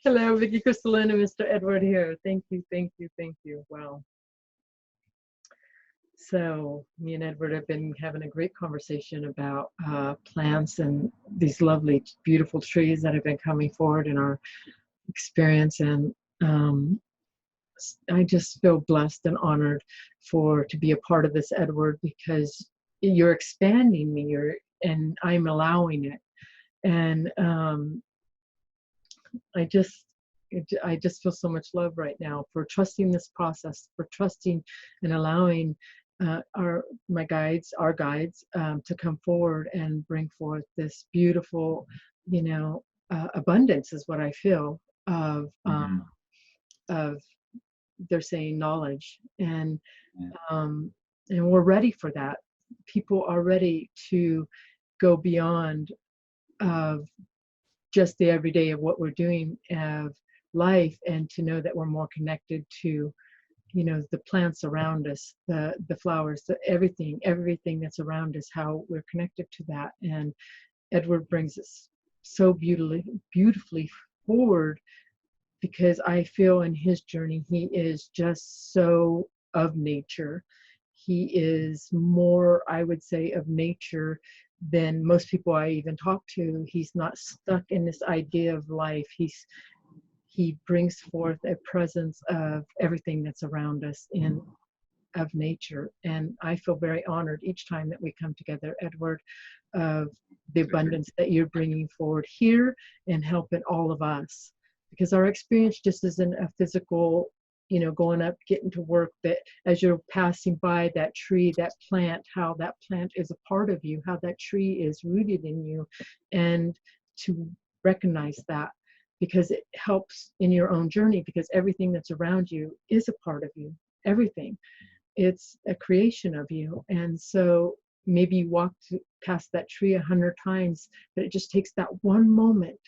Hello, Vicky Crystalline and Mr. Edward here. Thank you, thank you, thank you. Wow. So me and Edward have been having a great conversation about plants and these lovely, beautiful trees that have been coming forward in our experience. And I just feel blessed and honored to be a part of this, Edward, because you're expanding me, and I'm allowing it. And I just feel so much love right now for trusting this process, for trusting and allowing our guides to come forward and bring forth this beautiful, abundance is what I feel of they're saying knowledge, and we're ready for that. People are ready to go beyond of just the everyday of what we're doing of life, and to know that we're more connected to, the plants around us, the flowers, everything that's around us, how we're connected to that. And Edward brings us so beautifully forward, because I feel in his journey, he is just so of nature. He is more, I would say, of nature than most people I even talk to. He's not stuck in this idea of life. He brings forth a presence of everything that's around us of nature. And I feel very honored each time that we come together, Edward, of the abundance that you're bringing forward here and helping all of us. Because our experience just isn't a physical, going up, getting to work, but as you're passing by that tree, that plant, how that plant is a part of you, how that tree is rooted in you, and to recognize that, because it helps in your own journey, because everything that's around you is a part of you, everything. It's a creation of you. And so maybe you walk past that tree 100 times, but it just takes that one moment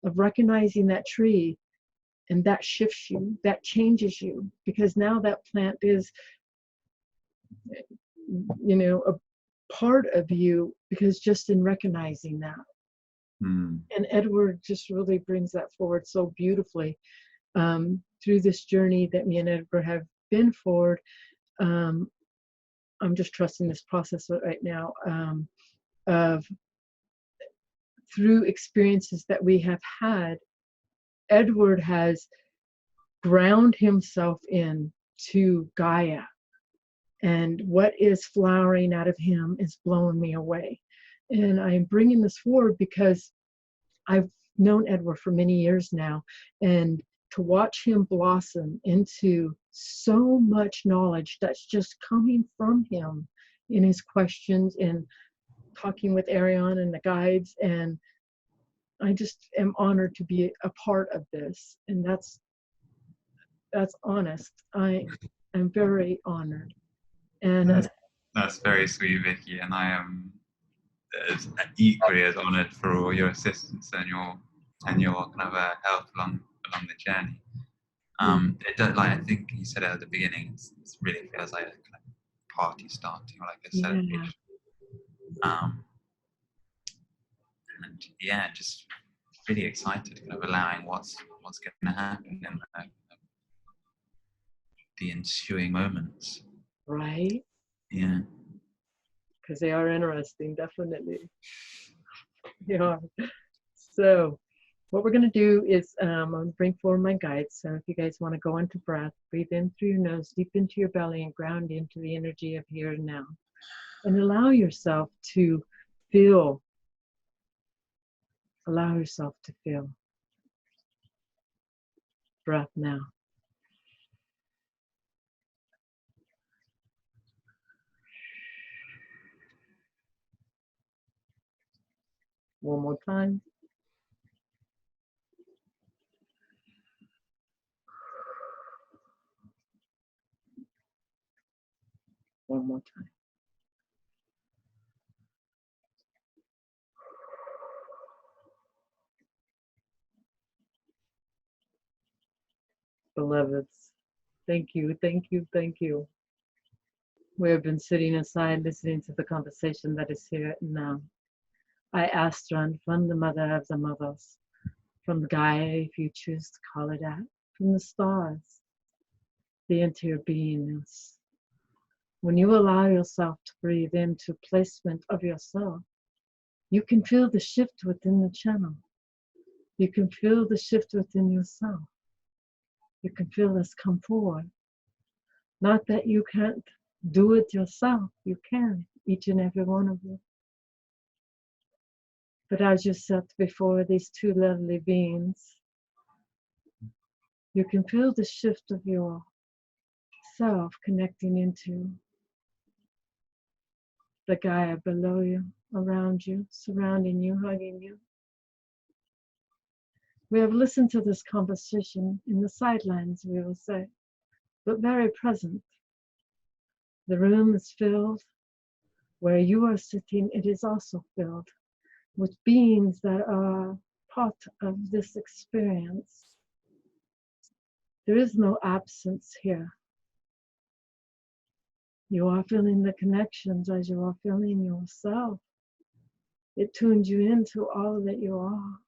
of recognizing that tree, and that shifts you, that changes you, because now that plant is, a part of you, because just in recognizing that. And Edward just really brings that forward so beautifully through this journey that me and Edward have been forward. I'm just trusting this process right now of through experiences that we have had. Edward has ground himself in to Gaia, and what is flowering out of him is blowing me away. And I'm bringing this forward because I've known Edward for many years now, and to watch him blossom into so much knowledge that's just coming from him in his questions and talking with Ariane and the guides. And I just am honored to be a part of this. And that's honest. I am very honored. And that's very sweet, Vicky. And I am equally as honored for all your assistance and your kind of help along the journey. It does, like I think you said it at the beginning, it really feels like a kind of party starting, or like a celebration. And yeah, just really excited, kind of allowing what's going to happen in the ensuing moments. Right? Yeah. Because they are interesting, definitely. They are. So what we're going to do is I'm going to bring forward my guides. So if you guys want to go into breath, breathe in through your nose, deep into your belly, and ground into the energy of here and now. And allow yourself to feel. Allow yourself to feel. Breath now. One more time. One more time. Beloveds, thank you, thank you, thank you. We have been sitting aside listening to the conversation that is here and now. I, Astron, from the Mother of the Mothers, from Gaia, if you choose to call it that, from the stars, the interior beingness. When you allow yourself to breathe into placement of yourself, you can feel the shift within the channel. You can feel the shift within yourself. You can feel this come forward. Not that you can't do it yourself. You can, each and every one of you. But as you sit before these two lovely beings, you can feel the shift of your self connecting into the Gaia below you, around you, surrounding you, hugging you. We have listened to this conversation in the sidelines, we will say, but very present. The room is filled. Where you are sitting, it is also filled with beings that are part of this experience. There is no absence here. You are feeling the connections as you are feeling yourself. It tunes you into all that you are,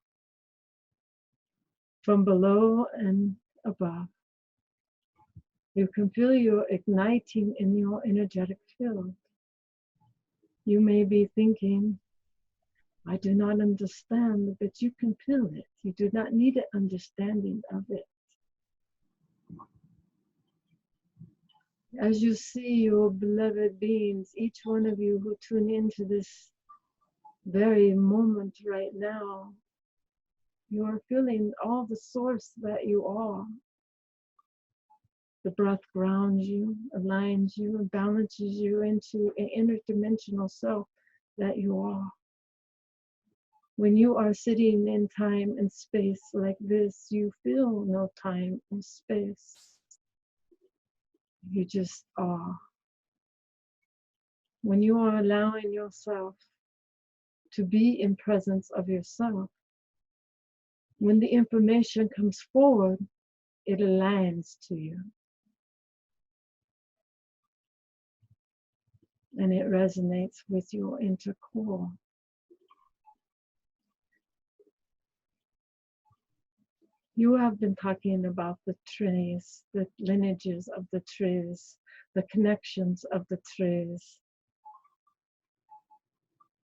from below and above. You can feel you igniting in your energetic field. You may be thinking, I do not understand, but you can feel it. You do not need an understanding of it. As you see your beloved beings, each one of you who tune into this very moment right now, you are feeling all the source that you are. The breath grounds you, aligns you, and balances you into an interdimensional self that you are. When you are sitting in time and space like this, you feel no time or space. You just are. When you are allowing yourself to be in presence of yourself, when the information comes forward, it aligns to you. And it resonates with your inner core. You have been talking about the trees, the lineages of the trees, the connections of the trees.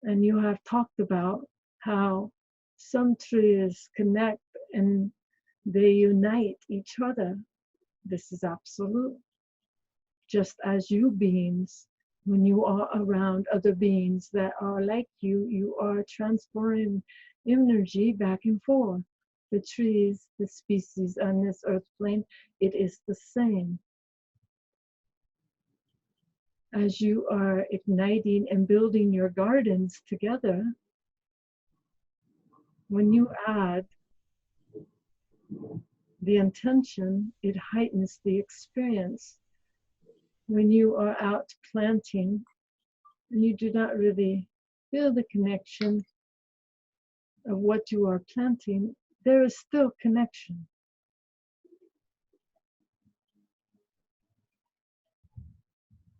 And you have talked about how some trees connect and they unite each other. This is absolute. Just as you beings, when you are around other beings that are like you, you are transferring energy back and forth. The trees, the species on this earth plane, it is the same. As you are igniting and building your gardens together, when you add the intention, it heightens the experience. When you are out planting and you do not really feel the connection of what you are planting, there is still connection.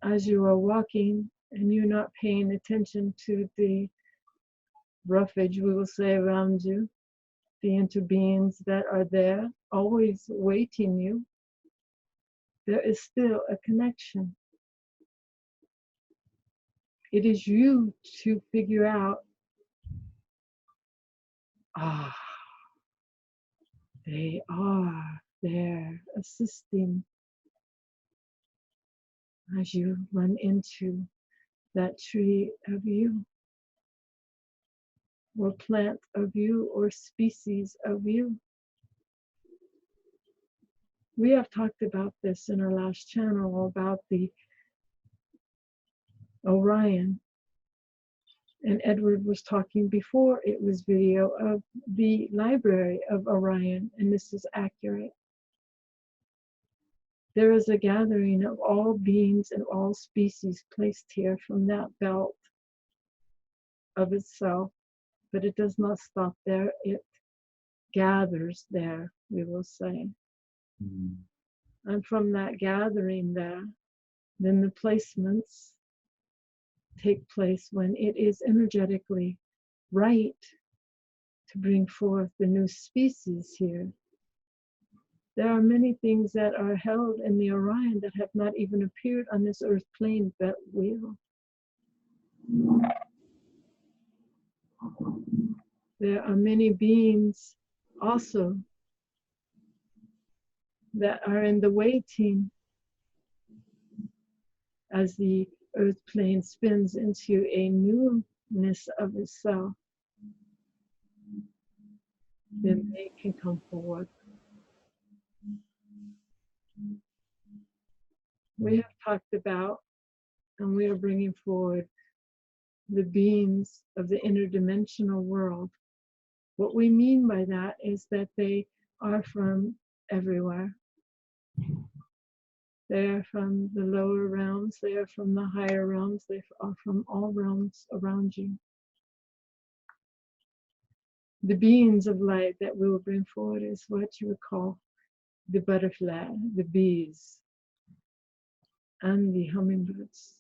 As you are walking and you're not paying attention to the roughage, we will say, around you, the interbeings that are there, always waiting you, there is still a connection. It is you to figure out, they are there assisting as you run into that tree of you, or plant of you, or species of you. We have talked about this in our last channel about the Orion. And Edward was talking before it was video of the library of Orion, and this is accurate. There is a gathering of all beings and all species placed here from that belt of itself, but it does not stop there. It gathers there, we will say. And from that gathering there, then the placements take place when it is energetically right to bring forth the new species here. There are many things that are held in the Orion that have not even appeared on this earth plane, but will. There are many beings also that are in the waiting as the earth plane spins into a newness of itself. Then they can come forward. We have talked about, and we are bringing forward, the beings of the interdimensional world. What we mean by that is that they are from everywhere. They are from the lower realms, they are from the higher realms, they are from all realms around you. The beings of light that we will bring forward is what you would call the butterfly, the bees, and the hummingbirds,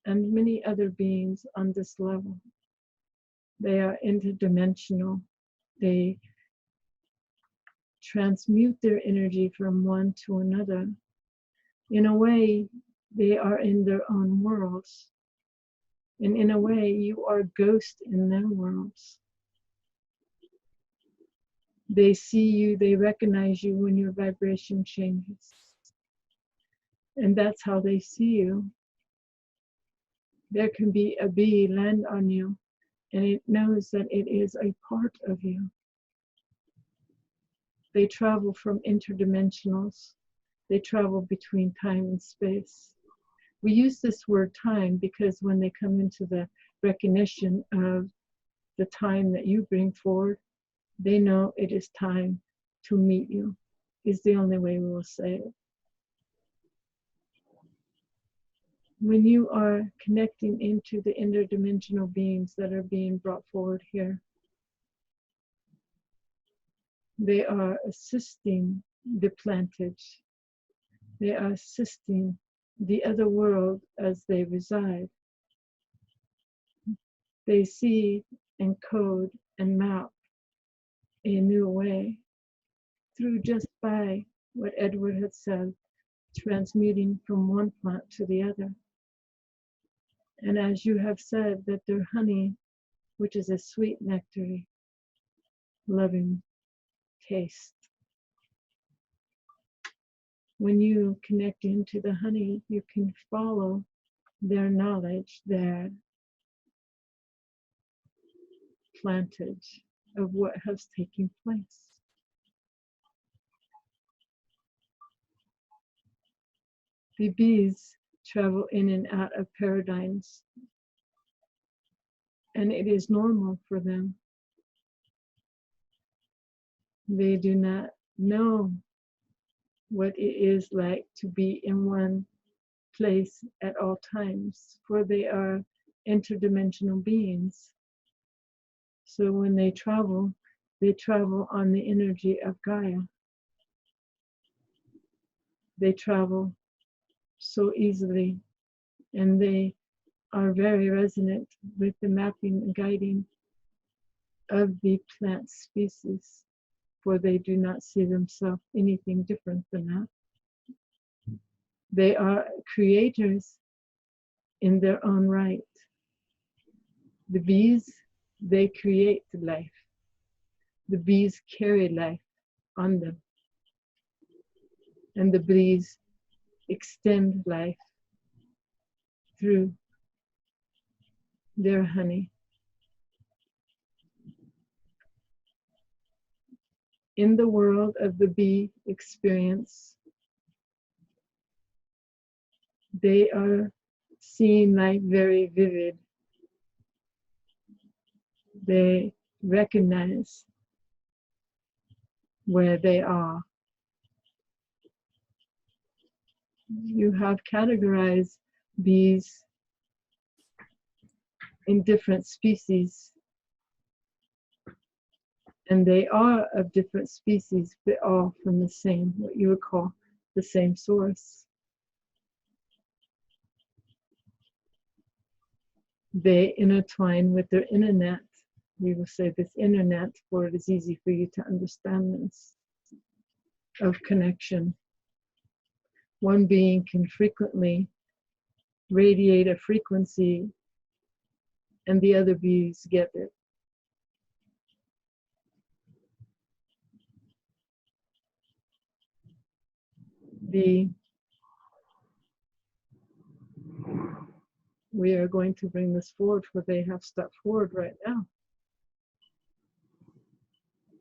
and many other beings on this level. They are interdimensional. They transmute their energy from one to another. In a way, they are in their own worlds. And in a way, you are a ghost in their worlds. They see you, they recognize you when your vibration changes. And that's how they see you. There can be a bee land on you, and it knows that it is a part of you. They travel from interdimensionals. They travel between time and space. We use this word time because when they come into the recognition of the time that you bring forward, they know it is time to meet you, is the only way we will say it. When you are connecting into the interdimensional beings that are being brought forward here, they are assisting the plantage. They are assisting the other world as they reside. They see and code and map a new way through just by what Edward had said, transmuting from one plant to the other. And as you have said, that their honey, which is a sweet nectar, loving taste. When you connect into the honey, you can follow their knowledge, their plantage of what has taken place. The bees travel in and out of paradigms, and it is normal for them. They do not know what it is like to be in one place at all times, for they are interdimensional beings. So when they travel on the energy of Gaia. They travel so easily, and they are very resonant with the mapping and guiding of the plant species, for they do not see themselves anything different than that. They are creators in their own right. The bees, they create life. The bees carry life on them. And the bees extend life through their honey. In the world of the bee experience, they are seeing life very vivid. They recognize where they are. You have categorized bees in different species, and they are of different species, but all from the same, what you would call the same source. They intertwine with their internet we will say this internet, for it is easy for you to understand this, of connection. One being can frequently radiate a frequency and the other beings get it. We are going to bring this forward, for they have stepped forward right now.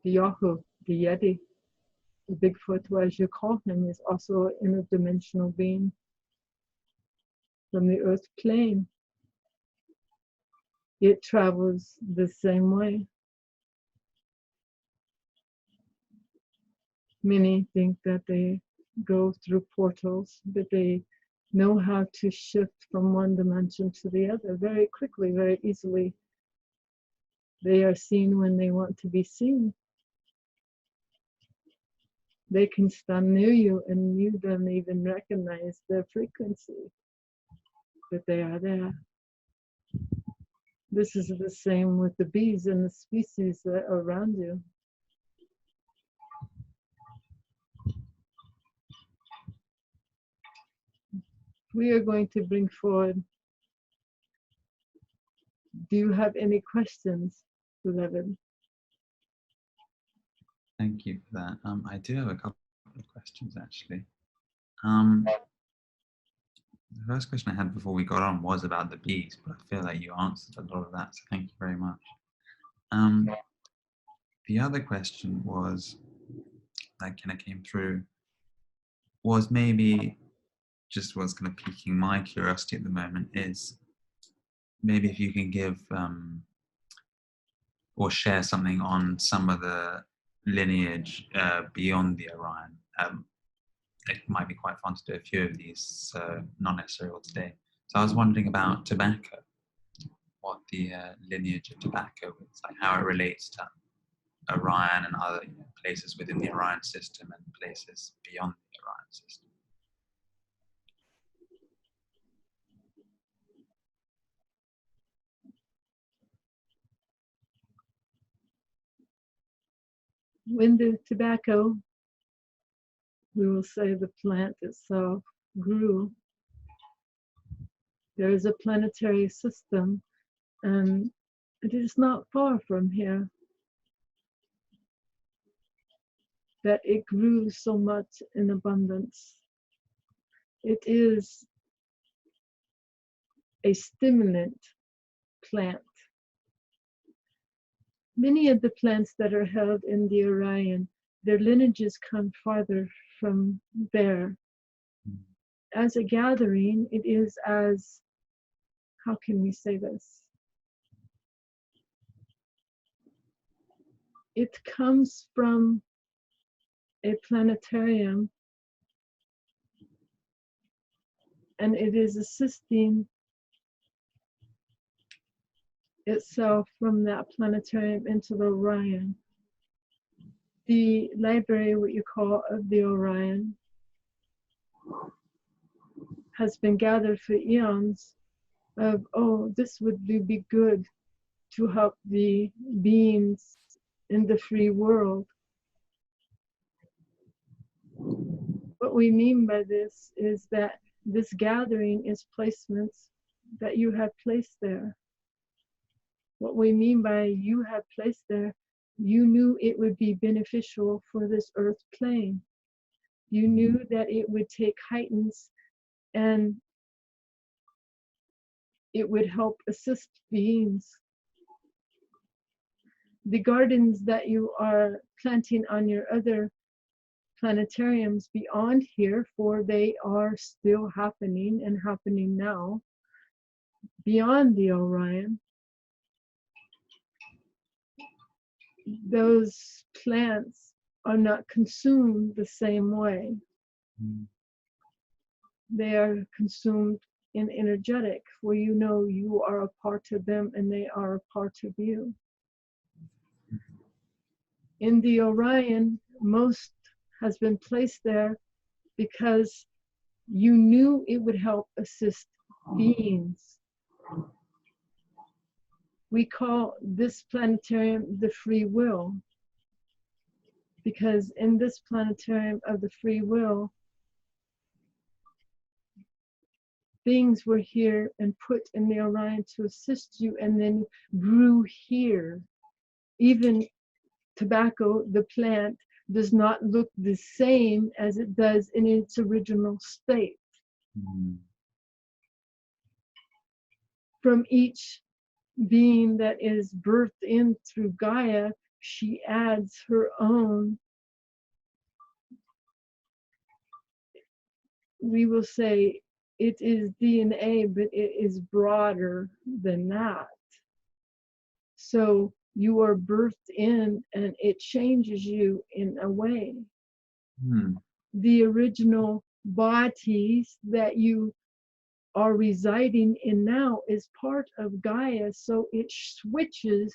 The Yahu, the Yeti, the Bigfoot, as you call him, is also an interdimensional being from the earth plane. It travels the same way. Many think that they go through portals, but they know how to shift from one dimension to the other very quickly, very easily. They are seen when they want to be seen. They can stand near you and you don't even recognize their frequency, but they are there. This is the same with the bees and the species that are around you. We are going to bring forward. Do you have any questions, beloved? Thank you for that. I do have a couple of questions, actually. The first question I had before we got on was about the bees, but I feel like you answered a lot of that, so thank you very much. The other question was, that kind of came through, was maybe just what's kind of piquing my curiosity at the moment is maybe if you can give or share something on some of the lineage beyond the Orion. It might be quite fun to do a few of these, not necessarily all today. So I was wondering about tobacco, what the lineage of tobacco is, like how it relates to Orion and other places within the Orion system and places beyond the Orion system. When the tobacco, we will say the plant itself, grew, there is a planetary system, and it is not far from here that it grew so much in abundance. It is a stimulant plant. Many of the plants that are held in the Orion, their lineages come farther from there. As a gathering, it is as, how can we say this? It comes from a planetarium, and it is assisting itself from that planetarium into the Orion. The library, what you call of the Orion, has been gathered for eons of, oh, this would be good to help the beings in the free world. What we mean by this is that this gathering is placements that you have placed there. What we mean by you have placed there, you knew it would be beneficial for this earth plane. You knew that it would take heightens and it would help assist beings. The gardens that you are planting on your other planetariums beyond here, for they are still happening and happening now, beyond the Orion, those plants are not consumed the same way. They are consumed in energetic, where you know you are a part of them and they are a part of you. In the Orion, most has been placed there because you knew it would help assist beings. We call this planetarium the free will, because in this planetarium of the free will, things were here and put in the Orion to assist you and then grew here. Even tobacco, the plant, does not look the same as it does in its original state. From each being that is birthed in through Gaia, she adds her own, we will say it is DNA, but it is broader than that. So you are birthed in and it changes you in a way. The original bodies that you are residing in now is part of Gaia, so it switches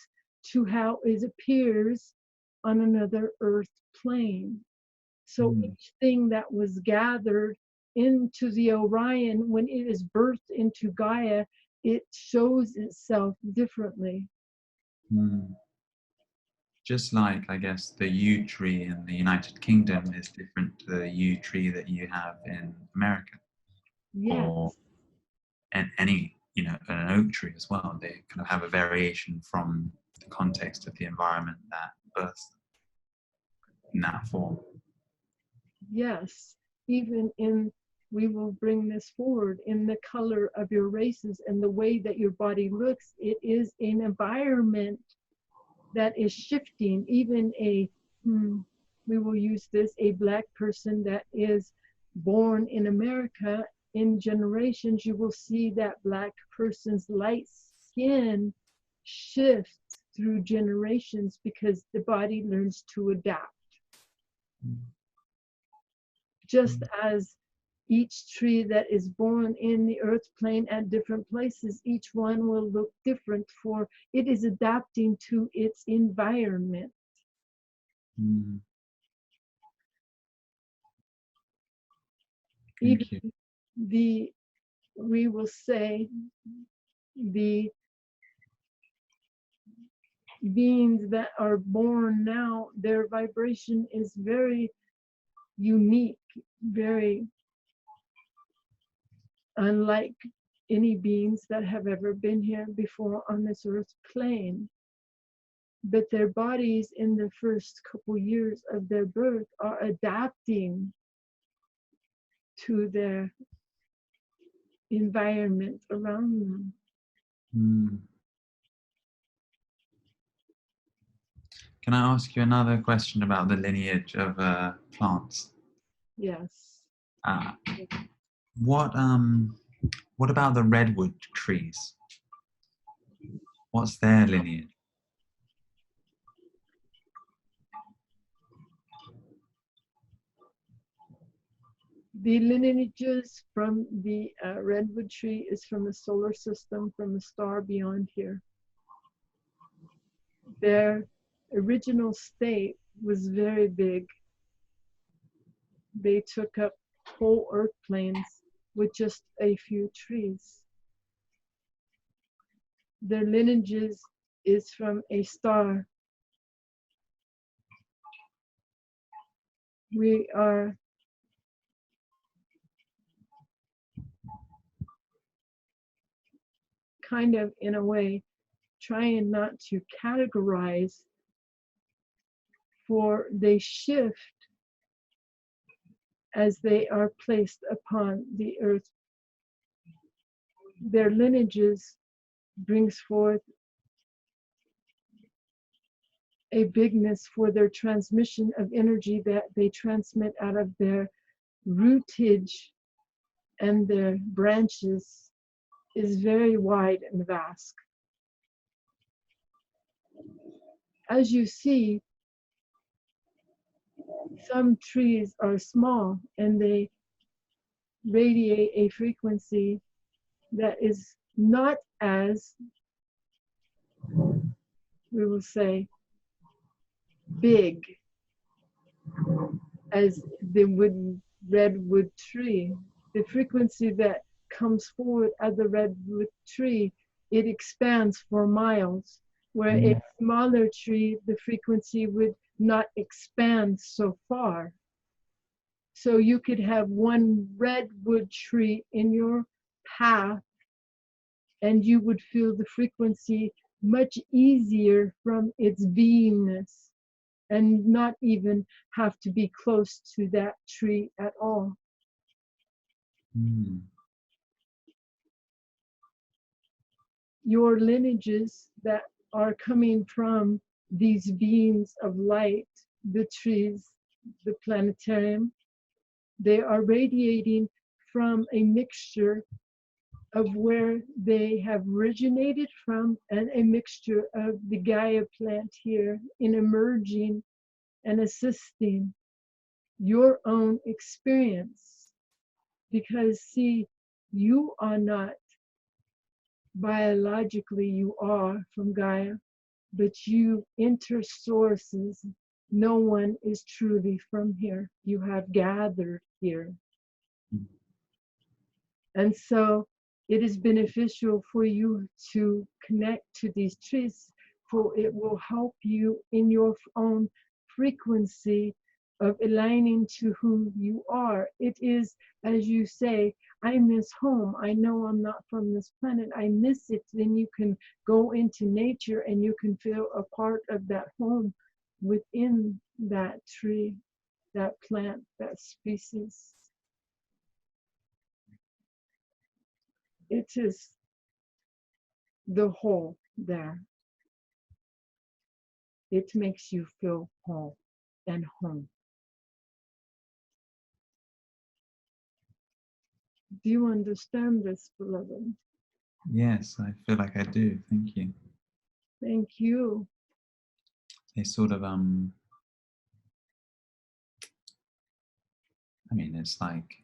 to how it appears on another earth plane. So each thing that was gathered into the Orion, when it is birthed into Gaia, it shows itself differently. Just like, I guess, the yew tree in the United Kingdom is different to the yew tree that you have in America. Yes. Or any, an oak tree as well. They kind of have a variation from the context of the environment that births in that form. Yes, even in, we will bring this forward, in the color of your races and the way that your body looks, it is an environment that is shifting. Even we will use this, a Black person that is born in America, in generations, you will see that Black person's light skin shift through generations because the body learns to adapt. Just as each tree that is born in the earth plane at different places, each one will look different, for it is adapting to its environment. Even we will say, the beings that are born now, their vibration is very unique, very unlike any beings that have ever been here before on this earth plane. But their bodies in the first couple years of their birth are adapting to their environment around them. Can I ask you another question about the lineage of plants? Yes. What about the redwood trees? What's their lineage? The lineages from the redwood tree is from the solar system, from the star beyond here. Their original state was very big. They took up whole earth planes with just a few trees. Their lineages is from a star. We are kind of, in a way, trying not to categorize, for they shift as they are placed upon the earth. Their lineages brings forth a bigness for their transmission of energy that they transmit out of their rootage, and their branches is very wide and vast. As you see, some trees are small and they radiate a frequency that is not as, we will say, big as the redwood tree. The frequency that comes forward as the redwood tree it expands for miles, where a smaller tree, the frequency would not expand so far. So you could have one redwood tree in your path, and you would feel the frequency much easier from its beingness, and not even have to be close to that tree at all. Your lineages that are coming from these beings of light, the trees, the planetarium, they are radiating from a mixture of where they have originated from, and a mixture of the Gaia plant here in emerging and assisting your own experience. Because see, you are not biologically, you are from Gaia, but you enter sources. No one is truly from here. You have gathered here. And so it is beneficial for you to connect to these trees, for it will help you in your own frequency of aligning to who you are. It is, as you say, I miss home. I know I'm not from this planet. I miss it. Then you can go into nature and you can feel a part of that home within that tree, that plant, that species. It is the whole there. It makes you feel whole and home. Do you understand this, beloved? Yes, I feel like I do. Thank you. Thank you. They sort of I mean, it's like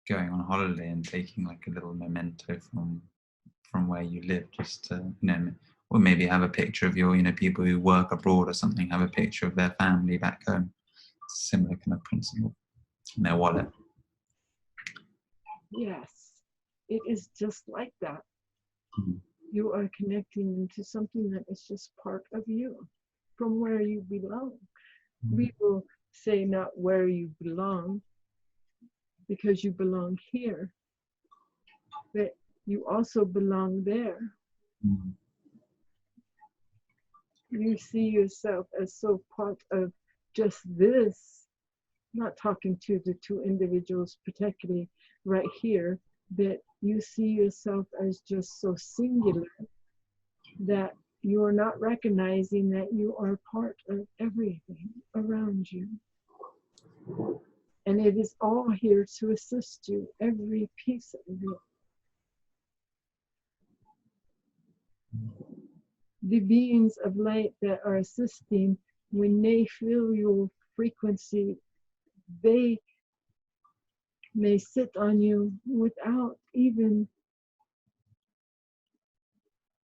going on holiday and taking like a little memento from where you live, just to, you know, or maybe have a picture of your, you know, people who work abroad or something, have a picture of their family back home. It's a similar kind of principle in their wallet. Yes, it is just like that. Mm-hmm. You are connecting into something that is just part of you, from where you belong. Mm-hmm. We will say not where you belong, because you belong here, but you also belong there. Mm-hmm. You see yourself as so part of just this, not talking to the two individuals particularly right here, but you see yourself as just so singular that you're not recognizing that you are part of everything around you. And it is all here to assist you, every piece of it. The beings of light that are assisting, when they feel your frequency, they may sit on you without even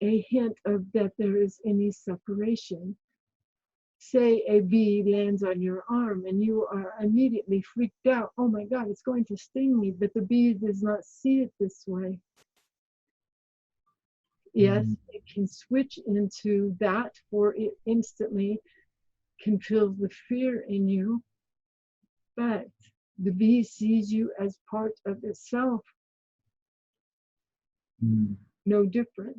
a hint of that there is any separation. Say a bee lands on your arm and you are immediately freaked out. Oh my God, it's going to sting me. But the bee does not see it this way. Yes, it can switch into that, or it instantly can feel the fear in you. But the bee sees you as part of itself. No difference.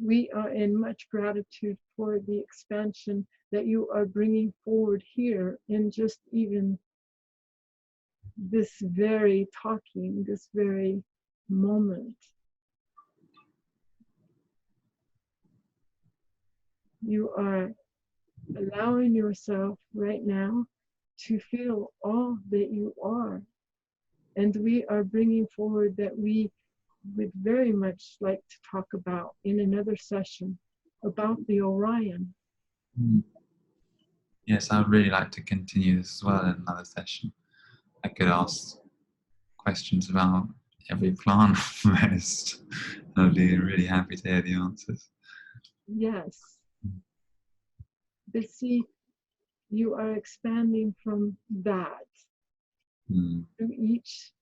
We are in much gratitude for the expansion that you are bringing forward here in just even this very talking, this very moment. You are allowing yourself right now to feel all that you are. And we are bringing forward that we would very much like to talk about in another session about the Orion. Yes, I would really like to continue this as well in another session. I could ask questions about every plant on the list. I'd be really happy to hear the answers. Yes. But see, you are expanding from that. Through each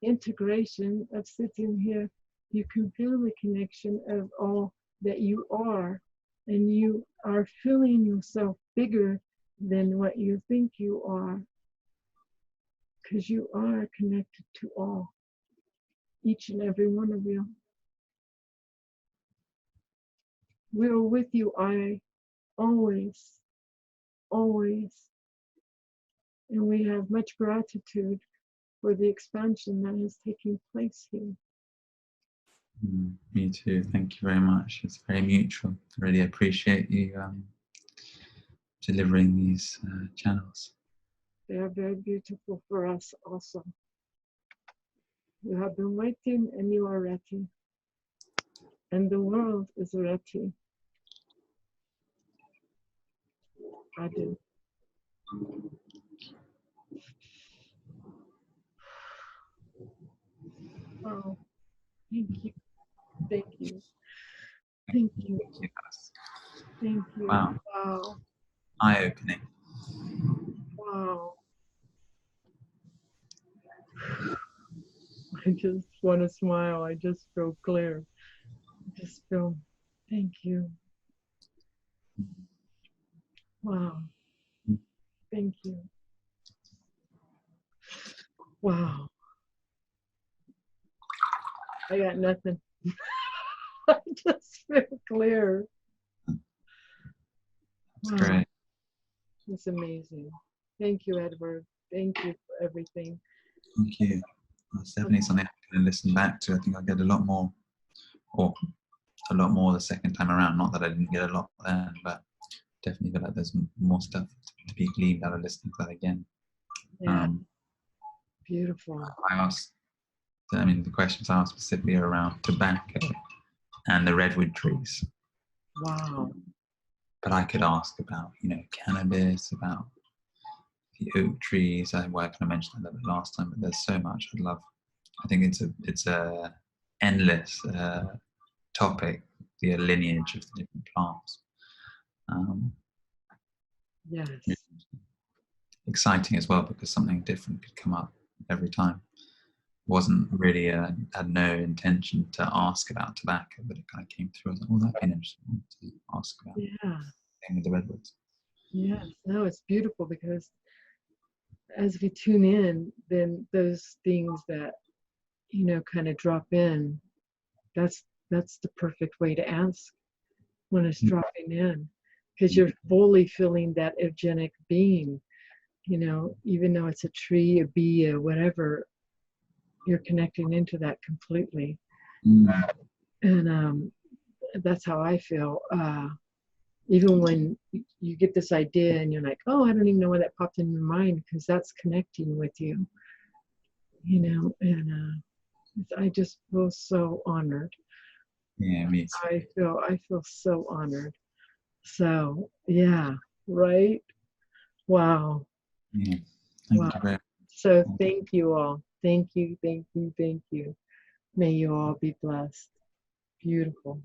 integration of sitting here, you can feel the connection of all that you are, and you are feeling yourself bigger than what you think you are, because you are connected to all, each and every one of you. We're with you, I always, always. And we have much gratitude for the expansion that is taking place here. Me too. Thank you very much. It's very mutual. I really appreciate you delivering these channels. They are very beautiful for us also. You have been waiting and you are ready. And the world is ready. I do. Oh, thank you. Thank you. Thank you. Thank you. Wow. Wow. Eye-opening. Wow. I just want to smile. I just feel clear. I just feel, thank you. Wow. Thank you. Wow. I got nothing. I just feel clear. That's Wow. great. It's amazing. Thank you, Edward. Thank you for everything. Thank you. That's definitely something I'm going to listen back to. I think I'll get a lot more the second time around. Not that I didn't get a lot then, but definitely feel like there's more stuff to be gleaned out of listening to that again. Yeah. Beautiful. The questions I asked specifically are around tobacco and the redwood trees. Wow. But I could ask about, cannabis, about the oak trees. I kind of mentioned that last time, but there's so much I'd love. I think it's a endless topic, the lineage of the different plants. Yes. Exciting as well, because something different could come up every time. Wasn't really had no intention to ask about tobacco, but it kind of came through. I was like, oh, that'd be interesting to ask about. Yeah. Same with the redwoods. Yes. No, it's beautiful because as we tune in, then those things that, kind of drop in, that's the perfect way to ask when it's dropping in, because you're fully feeling that energetic being, even though it's a tree, a bee, or whatever, you're connecting into that completely. And that's how I feel. Even when you get this idea and you're like, oh, I don't even know why that popped in your mind, because that's connecting with you, and I just feel so honored. Yeah, me too. I feel so honored. So yeah, right? Wow. Yeah. Thank Wow. you very much. So thank you all. Thank you, thank you, thank you. May you all be blessed. Beautiful.